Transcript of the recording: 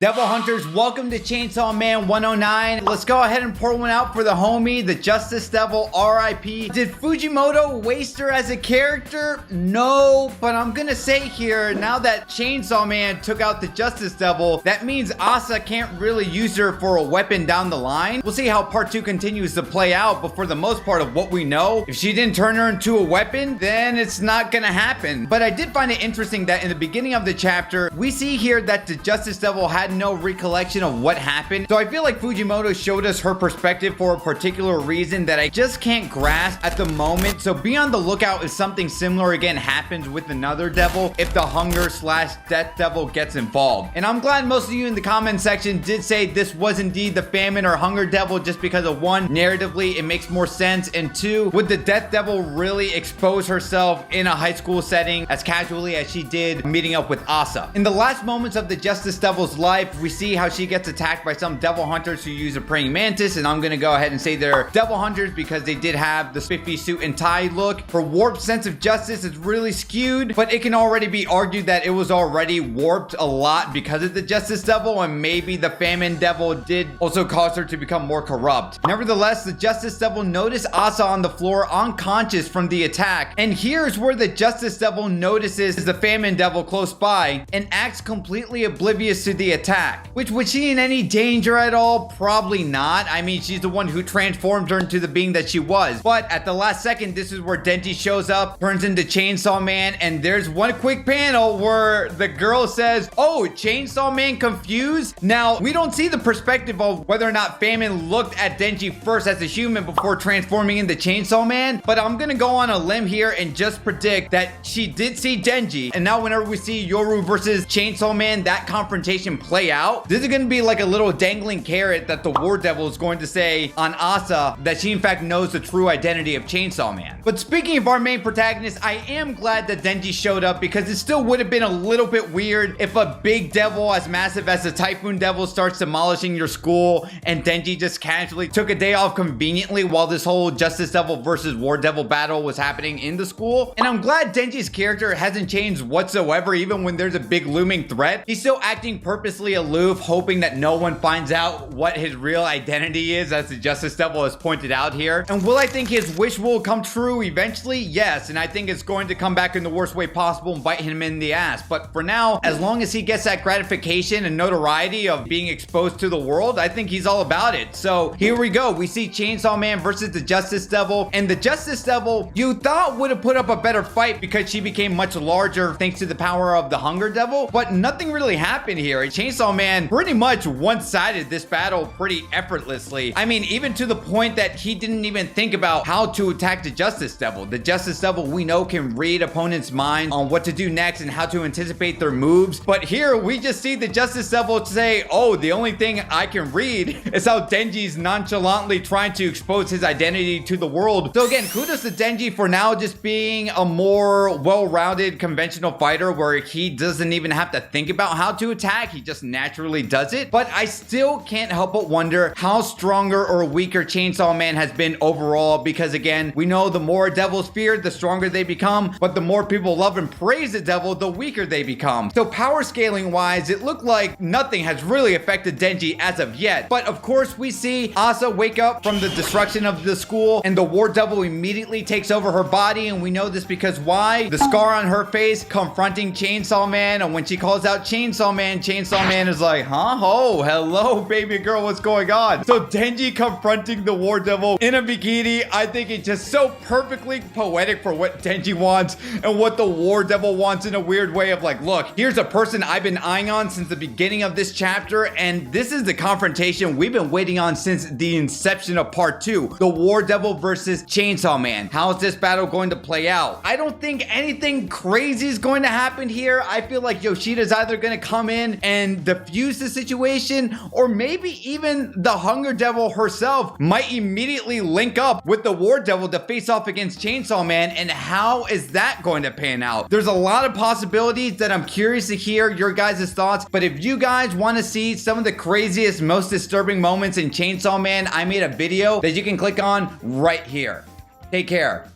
Devil Hunters, welcome to Chainsaw Man 109. Let's go ahead and pour one out for the homie, the Justice Devil, RIP. Did Fujimoto waste her as a character? No, but I'm gonna say here, now that Chainsaw Man took out the Justice Devil, that means Asa can't really use her for a weapon down the line. We'll see how part 2 continues to play out, but for the most part of what we know, if she didn't turn her into a weapon, then it's not gonna happen. But I did find it interesting that in the beginning of the chapter, we see here that the Justice Devil had no recollection of what happened. So I feel like Fujimoto showed us her perspective for a particular reason that I just can't grasp at the moment. So be on the lookout if something similar again happens with another devil, if the hunger/death devil gets involved. And I'm glad most of you in the comment section did say this was indeed the famine or hunger devil, just because of one, narratively it makes more sense, and two, would the death devil really expose herself in a high school setting as casually as she did meeting up with Asa? In the last moments of the Justice Devil's life, we see how she gets attacked by some devil hunters who use a praying mantis, and I'm gonna go ahead and say they're devil hunters because they did have the spiffy suit and tie look. Her warped sense of justice is really skewed, but it can already be argued that it was already warped a lot because of the Justice Devil, and maybe the Famine Devil did also cause her to become more corrupt. Nevertheless, the Justice Devil noticed Asa on the floor unconscious from the attack, and here's where the Justice Devil notices the Famine Devil close by and acts completely oblivious to the attack. Which, was she in any danger at all? Probably not. I mean, she's the one who transformed her into the being that she was. But at the last second, this is where Denji shows up, turns into Chainsaw Man, and there's one quick panel where the girl says, "Oh, Chainsaw Man confused?" Now, we don't see the perspective of whether or not Famine looked at Denji first as a human before transforming into Chainsaw Man, but I'm gonna go on a limb here and just predict that she did see Denji, and now whenever we see Yoru versus Chainsaw Man, that confrontation play out, this is going to be like a little dangling carrot that the War Devil is going to say on Asa that she in fact knows the true identity of Chainsaw Man. But speaking of our main protagonist, I am glad that Denji showed up, because it still would have been a little bit weird if a big devil as massive as the Typhoon Devil starts demolishing your school and Denji just casually took a day off conveniently while this whole Justice Devil versus War Devil battle was happening in the school. And I'm glad Denji's character hasn't changed whatsoever, even when there's a big looming threat. He's still acting purposely aloof, hoping that no one finds out what his real identity is, as the Justice Devil has pointed out here. And will I think his wish will come true eventually? Yes, and I think it's going to come back in the worst way possible and bite him in the ass. But for now, as long as he gets that gratification and notoriety of being exposed to the world, I think he's all about it. So here we go. We see Chainsaw Man versus the Justice Devil, and the Justice Devil you thought would have put up a better fight because she became much larger thanks to the power of the Hunger Devil, but nothing really happened here. Chainsaw Man pretty much one-sided this battle pretty effortlessly. I mean, even to the point that he didn't even think about how to attack the Justice Devil. The Justice Devil, we know, can read opponents' minds on what to do next and how to anticipate their moves. But here we just see the Justice Devil say, "Oh, the only thing I can read is how Denji's nonchalantly trying to expose his identity to the world." So again, kudos to Denji for now just being a more well-rounded conventional fighter where he doesn't even have to think about how to attack. He just naturally does it. But I still can't help but wonder how stronger or weaker Chainsaw Man has been overall, because again, we know the more devils feared, the stronger they become, but the more people love and praise the devil, the weaker they become. So power scaling wise, it looked like nothing has really affected Denji as of yet. But of course, we see Asa wake up from the destruction of the school, and the War Devil immediately takes over her body, and we know this because why? The scar on her face confronting Chainsaw Man, and when she calls out Chainsaw Man is like, "Huh? Oh, hello, baby girl, what's going on?" So Denji confronting the War Devil in a bikini, I think it's just so perfectly poetic for what Denji wants and what the War Devil wants, in a weird way of like, look, here's a person I've been eyeing on since the beginning of this chapter, and this is the confrontation we've been waiting on since the inception of part 2. The War Devil versus Chainsaw Man. How is this battle going to play out? I don't think anything crazy is going to happen here. I feel like Yoshida's either going to come in and defuse the situation, or maybe even the Hunger Devil herself might immediately link up with the War Devil to face off against Chainsaw Man. And how is that going to pan out? There's a lot of possibilities that I'm curious to hear your guys' thoughts. But if you guys want to see some of the craziest, most disturbing moments in Chainsaw Man, I made a video that you can click on right here. Take care.